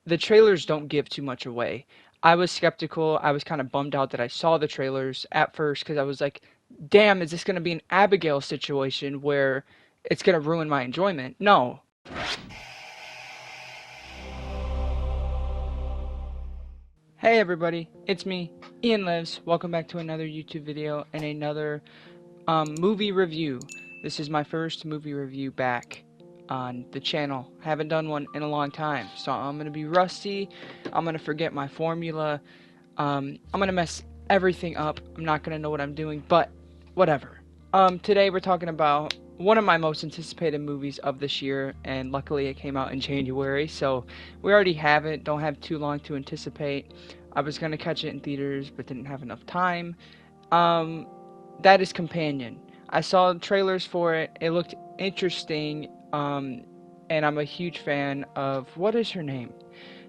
the trailers don't give too much away. I was skeptical. I was kind of bummed out that I saw the trailers at first because I was like, damn, is this going to be an Abigail situation where it's going to ruin my enjoyment? No. Hey everybody, it's me, Ian Lives. Welcome back to another YouTube video and another movie review. This is my first movie review back on the channel. I haven't done one in a long time, so I'm going to be rusty. I'm going to forget my formula. I'm going to mess everything up. I'm not going to know what I'm doing, but whatever. Today we're talking about one of my most anticipated movies of this year, and luckily it came out in January, so we already have it. Don't have too long to anticipate. I was going to catch it in theaters, but didn't have enough time. That is Companion. I saw trailers for it. It looked interesting, and I'm a huge fan of, what is her name?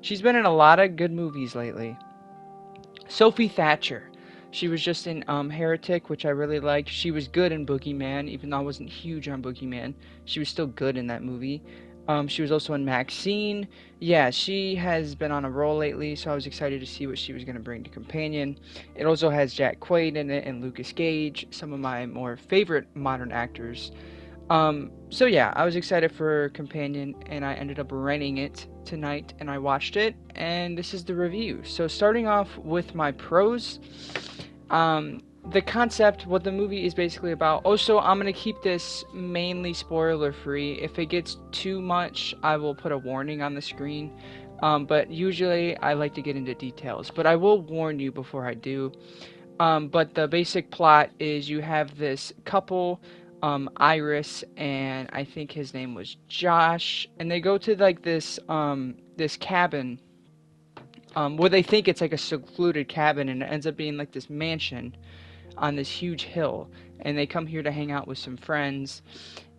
She's been in a lot of good movies lately. Sophie Thatcher. She was just in Heretic, which I really liked. She was good in Boogeyman, even though I wasn't huge on Boogeyman. She was still good in that movie. She was also in Maxine. Yeah, she has been on a roll lately, so I was excited to see what she was going to bring to Companion. It also has Jack Quaid in it and Lucas Gage, some of my more favorite modern actors. So yeah, I was excited for Companion, and I ended up renting it tonight, and I watched it, and this is the review. So starting off with my pros, the concept, what the movie is basically about. Also, I'm going to keep this mainly spoiler free. If it gets too much, I will put a warning on the screen. But usually I like to get into details, but I will warn you before I do. But the basic plot is you have this couple, Iris and I think his name was Josh, and they go to like this cabin, where they think it's like a secluded cabin, and it ends up being like this mansion on this huge hill, and they come here to hang out with some friends,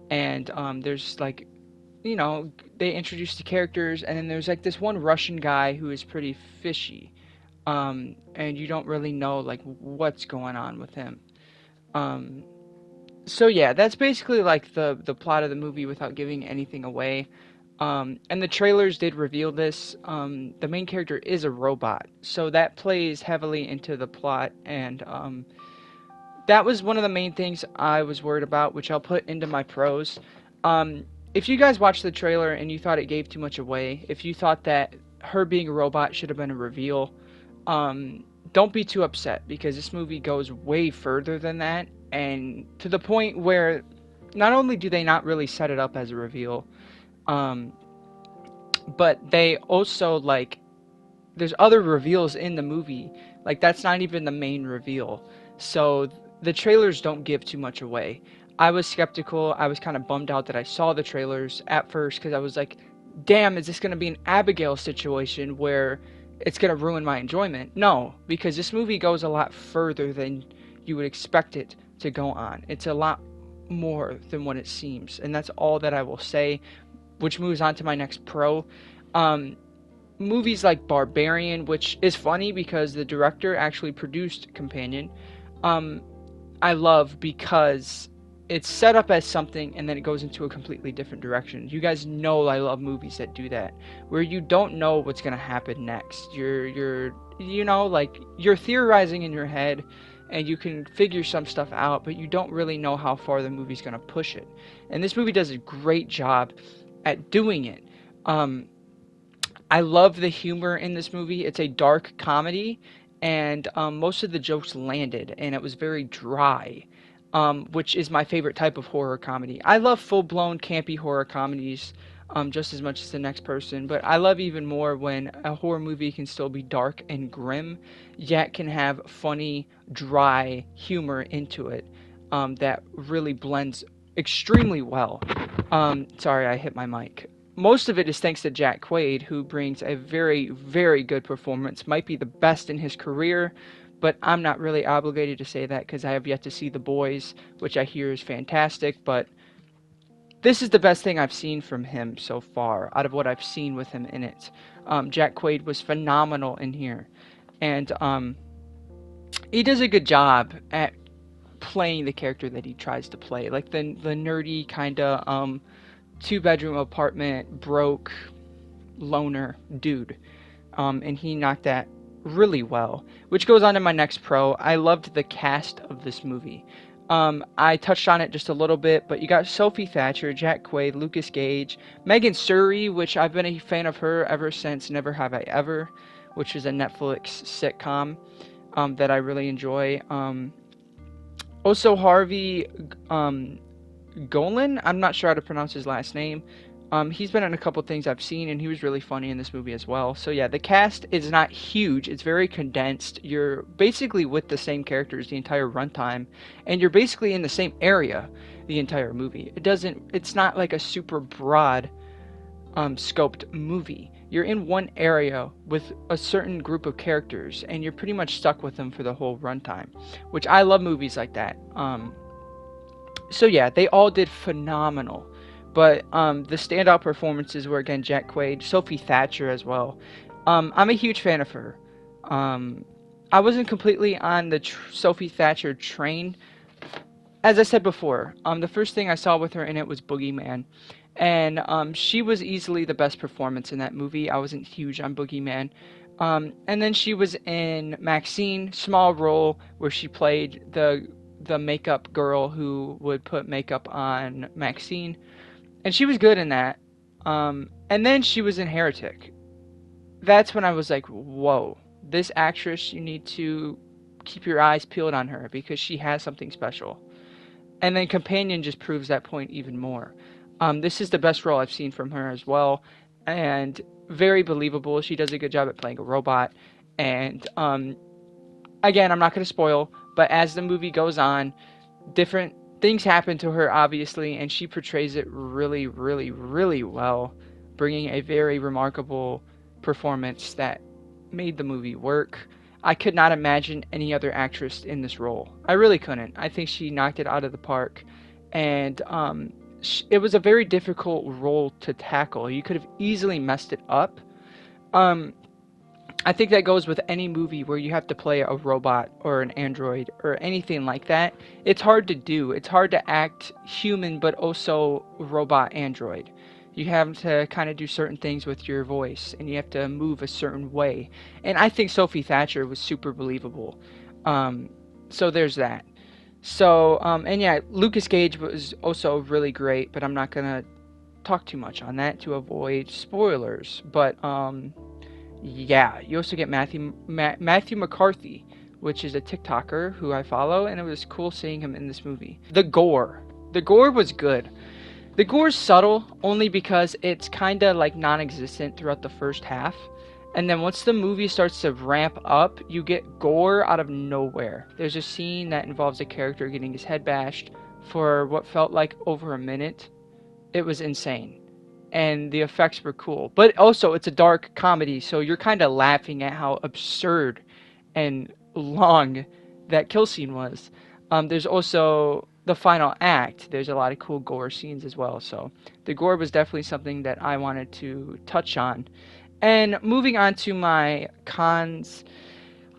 and there's like, they introduce the characters, and then there's like this one Russian guy who is pretty fishy, and you don't really know like what's going on with him. So yeah, that's basically like the plot of the movie without giving anything away. And the trailers did reveal this. The main character is a robot, so that plays heavily into the plot, and that was one of the main things I was worried about, which I'll put into my pros. If you guys watched the trailer and you thought it gave too much away, if you thought that her being a robot should have been a reveal, don't be too upset, because this movie goes way further than that, and to the point where not only do they not really set it up as a reveal, but they also, like, there's other reveals in the movie. Like, that's not even the main reveal. So the trailers don't give too much away. I was skeptical. I was kind of bummed out that I saw the trailers at first because I was like, damn, is this going to be an Abigail situation where it's going to ruin my enjoyment? No, because this movie goes a lot further than you would expect it to go on. It's a lot more than what it seems, and that's all that I will say, which moves on to my next pro. Movies like Barbarian, which is funny because the director actually produced Companion, I love because it's set up as something and then it goes into a completely different direction. You guys know I love movies that do that, where you don't know what's gonna happen next. You're like, you're theorizing in your head and you can figure some stuff out, but you don't really know how far the movie's gonna push it. And this movie does a great job at doing it. I love the humor in this movie. It's a dark comedy, and most of the jokes landed, and it was very dry, which is my favorite type of horror comedy. I love full-blown campy horror comedies just as much as the next person, but I love even more when a horror movie can still be dark and grim, yet can have funny, dry humor into it, that really blends extremely well. Sorry, I hit my mic. Most of it is thanks to Jack Quaid, who brings a very, very good performance. Might be the best in his career, but I'm not really obligated to say that because I have yet to see The Boys, which I hear is fantastic, but this is the best thing I've seen from him so far, out of what I've seen with him in it. Jack Quaid was phenomenal in here, and he does a good job at playing the character that he tries to play, like the nerdy kind of two-bedroom apartment, broke, loner dude. And he knocked that really well, which goes on to my next pro. I loved the cast of this movie. I touched on it just a little bit, but you got Sophie Thatcher, Jack Quaid, Lucas Gage, Megan Surrey, which I've been a fan of her ever since Never Have I Ever, which is a Netflix sitcom that I really enjoy. Also Harvey Golan, I'm not sure how to pronounce his last name. He's been in a couple things I've seen, and he was really funny in this movie as well. So yeah, the cast is not huge. It's very condensed. You're basically with the same characters the entire runtime, and you're basically in the same area the entire movie. It's not like a super broad scoped movie. You're in one area with a certain group of characters, and you're pretty much stuck with them for the whole runtime, which I love movies like that. So yeah, they all did phenomenal. But the standout performances were, again, Jack Quaid, Sophie Thatcher as well. I'm a huge fan of her. I wasn't completely on the Sophie Thatcher train. As I said before, the first thing I saw with her in it was Boogeyman. And she was easily the best performance in that movie. I wasn't huge on Boogeyman. And then she was in Maxine, small role, where she played the makeup girl who would put makeup on Maxine. And she was good in that. And then she was in Heretic. That's when I was like, whoa, this actress, you need to keep your eyes peeled on her because she has something special. And then Companion just proves that point even more. This is the best role I've seen from her as well. And very believable. She does a good job at playing a robot. And again, I'm not going to spoil, but as the movie goes on, different things happen to her, obviously, and she portrays it really, really, really well, bringing a very remarkable performance that made the movie work. I could not imagine any other actress in this role. I really couldn't. I think she knocked it out of the park, and it was a very difficult role to tackle. You could have easily messed it up. I think that goes with any movie where you have to play a robot or an android or anything like that. It's hard to do. It's hard to act human but also robot android. You have to kind of do certain things with your voice, and you have to move a certain way. And I think Sophie Thatcher was super believable. So there's that. So, and yeah, Lucas Gage was also really great, but I'm not going to talk too much on that to avoid spoilers. But, yeah, you also get Matthew McCarthy, which is a TikToker who I follow, and it was cool seeing him in this movie. The gore was good. The gore's subtle only because it's kind of like non-existent throughout the first half, and then once the movie starts to ramp up, you get gore out of nowhere. There's a scene that involves a character getting his head bashed for what felt like over a minute. It was insane. And the effects were cool. But also, it's a dark comedy, so you're kind of laughing at how absurd and long that kill scene was. There's also the final act. There's a lot of cool gore scenes as well. So the gore was definitely something that I wanted to touch on. And moving on to my cons,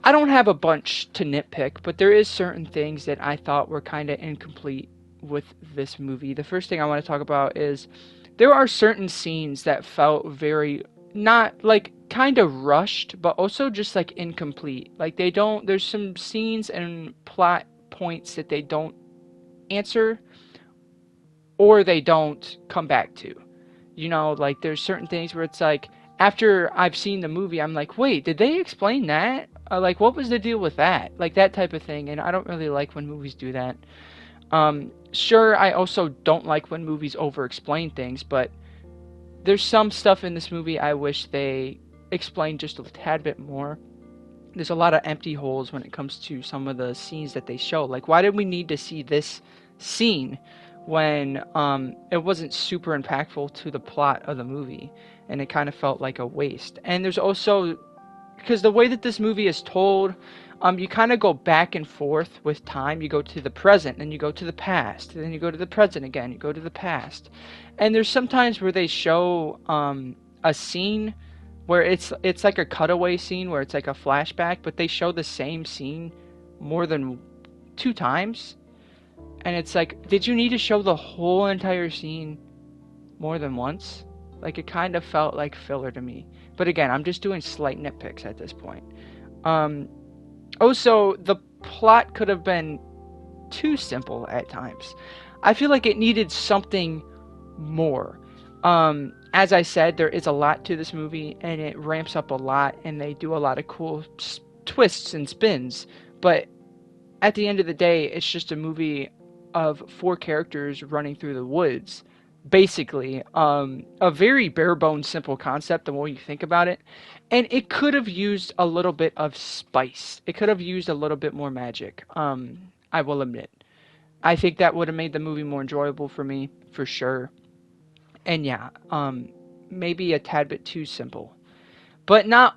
I don't have a bunch to nitpick, but there is certain things that I thought were kind of incomplete with this movie. The first thing I want to talk about is there are certain scenes that felt very, not like kind of rushed, but also just like incomplete. Like there's some scenes and plot points that they don't answer or they don't come back to. You know, like there's certain things where it's like, after I've seen the movie, I'm like, wait, did they explain that? Like, what was the deal with that? Like that type of thing. And I don't really like when movies do that. Sure, I also don't like when movies over-explain things, but there's some stuff in this movie I wish they explained just a tad bit more. There's a lot of empty holes when it comes to some of the scenes that they show. Like, why did we need to see this scene when it wasn't super impactful to the plot of the movie, and it kind of felt like a waste? And there's also, because the way that this movie is told, you kind of go back and forth with time. You go to the present, then you go to the past, then you go to the present again, you go to the past. And there's sometimes where they show a scene where it's like a cutaway scene where it's like a flashback, but they show the same scene more than 2 times. And it's like, did you need to show the whole entire scene more than once? Like, it kind of felt like filler to me. But again, I'm just doing slight nitpicks at this point. Also, the plot could have been too simple at times. I feel like it needed something more. As I said, there is a lot to this movie, and it ramps up a lot, and they do a lot of cool twists and spins. But at the end of the day, it's just a movie of 4 characters running through the woods. Basically, a very bare bones, simple concept the more you think about it. And it could have used a little bit of spice. It could have used a little bit more magic. I will admit. I think that would have made the movie more enjoyable for me, for sure. And yeah, maybe a tad bit too simple. But not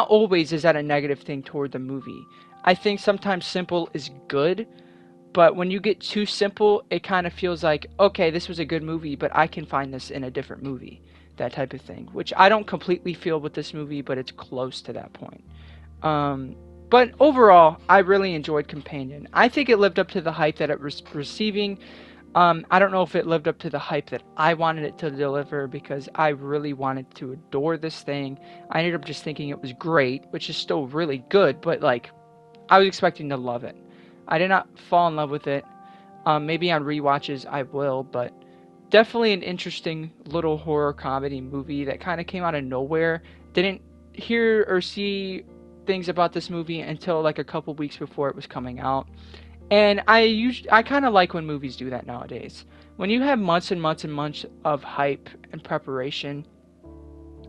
always is that a negative thing toward the movie. I think sometimes simple is good, but when you get too simple, it kind of feels like, okay, this was a good movie, but I can find this in a different movie. That type of thing, which I don't completely feel with this movie, but it's close to that point. But overall, I really enjoyed Companion. I think it lived up to the hype that it was receiving. I don't know if it lived up to the hype that I wanted it to deliver, because I really wanted to adore this thing. I ended up just thinking it was great, which is still really good, but like, I was expecting to love it. I did not fall in love with it. Maybe on rewatches I will, but definitely an interesting little horror comedy movie that kind of came out of nowhere. Didn't hear or see things about this movie until like a couple weeks before it was coming out. And I kind of like when movies do that nowadays. When you have months and months and months of hype and preparation,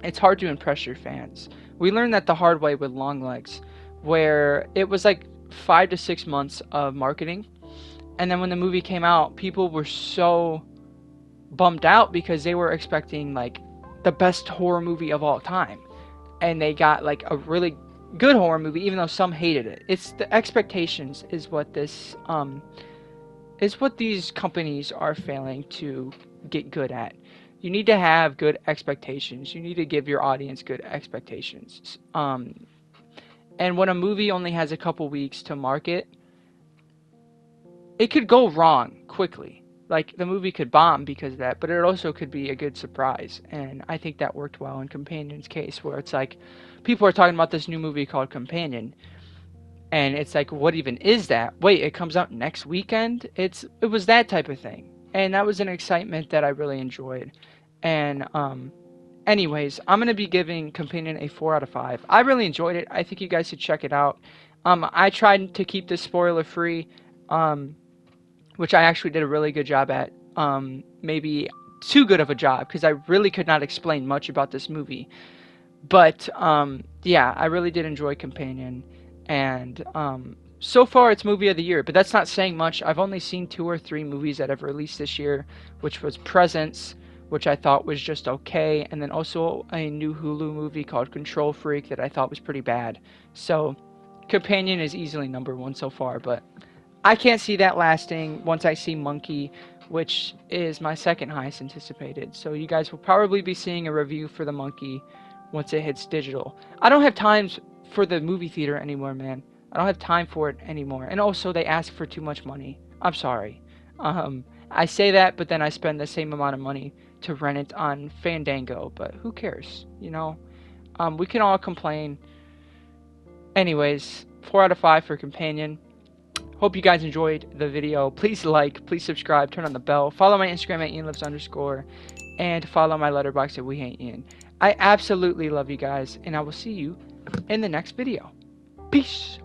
it's hard to impress your fans. We learned that the hard way with Longlegs, where it was like 5 to 6 months of marketing, and then when the movie came out, people were so bummed out because they were expecting like the best horror movie of all time, and they got like a really good horror movie, even though some hated it. It's the expectations is what these companies are failing to get good at. You need to have good expectations. You need to give your audience good expectations. And when a movie only has a couple weeks to market, it could go wrong quickly. Like, the movie could bomb because of that, but it also could be a good surprise. And I think that worked well in Companion's case, where it's like, people are talking about this new movie called Companion, and it's like, what even is that? Wait, it comes out next weekend? It was that type of thing. And that was an excitement that I really enjoyed. And anyways, I'm going to be giving Companion a 4 out of 5. I really enjoyed it. I think you guys should check it out. I tried to keep this spoiler free, which I actually did a really good job at. Maybe too good of a job, because I really could not explain much about this movie. But yeah, I really did enjoy Companion. And so far it's movie of the year, but that's not saying much. I've only seen 2 or 3 movies that have released this year, which was Presence, which I thought was just okay, and then also a new Hulu movie called Control Freak that I thought was pretty bad. So Companion is easily #1 so far, but I can't see that lasting once I see Monkey, which is my second highest anticipated. So you guys will probably be seeing a review for the Monkey once it hits digital. I don't have time for the movie theater anymore, man. I don't have time for it anymore. And also, they ask for too much money. I'm sorry. I say that, but then I spend the same amount of money to rent it on Fandango. But who cares, you know? We can all complain. Anyways, 4 out of 5 for Companion. Hope you guys enjoyed the video. Please like, please subscribe, turn on the bell. Follow my Instagram at @IanLives_, and follow my Letterboxd at wehateian. I absolutely love you guys, and I will see you in the next video. Peace.